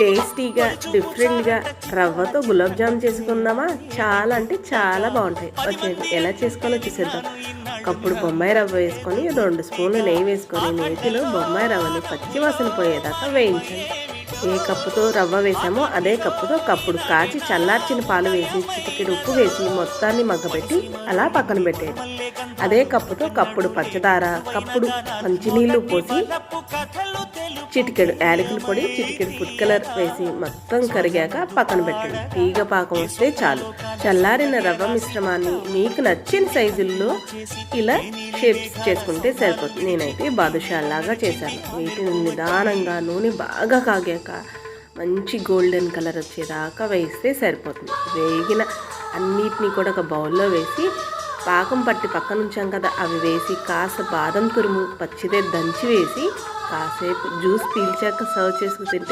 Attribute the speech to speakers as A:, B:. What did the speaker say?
A: టేస్టీగా డిఫరెంట్గా రవ్వతో గులాబ్ జామ్ చేసుకుందామా? చాలా అంటే చాలా బాగుంటాయి. వచ్చేది ఎలా చేసుకోవాలో చూసేద్దాం. కప్పుడు బొంబాయి రవ్వ వేసుకొని 2 స్పూన్లు నెయ్యి వేసుకొని నేతిలో బొంబాయి రవ్వని పచ్చివాసన పోయేదాకా వేయించండి. ఏ కప్పుతో రవ్వ వేసామో అదే కప్పుతో కప్పుడు కాచి చల్లార్చిన పాలు వేసి చిటికెడు ఉప్పు వేసి మొత్తాన్ని మగ్గబెట్టి అలా పక్కన పెట్టేది. అదే కప్పుతో కప్పుడు పంచదార, కప్పుడు మంచినీళ్ళు పోసి చిటికెడు యాలకుల పొడి, చిటికెడు ఫుడ్ కలర్ వేసి మొత్తం కరిగాక పక్కన పెట్టండి. తీగ పాకం వస్తే చాలు. చల్లారిన రవ్వ మిశ్రమాన్ని మీకు నచ్చిన సైజుల్లో ఇలా షేప్స్ చేసుకుంటే సరిపోతుంది. నేనైతే బాదుషాలాగా చేశాను. వీటిని నిదానంగా నూనె బాగా కాగాక మంచి గోల్డెన్ కలర్ వచ్చేదాకా వేస్తే సరిపోతుంది. వేగిన అన్నిటినీ కూడా ఒక బౌల్లో వేసి పాకం పట్టి పక్కన ఉంచాం కదా, అవి వేసి కాస్త బాదం తురుము పచ్చిదే దంచి వేసి కాసేపు జ్యూస్ పీల్చాక సర్వ్ చేసుకు తింటే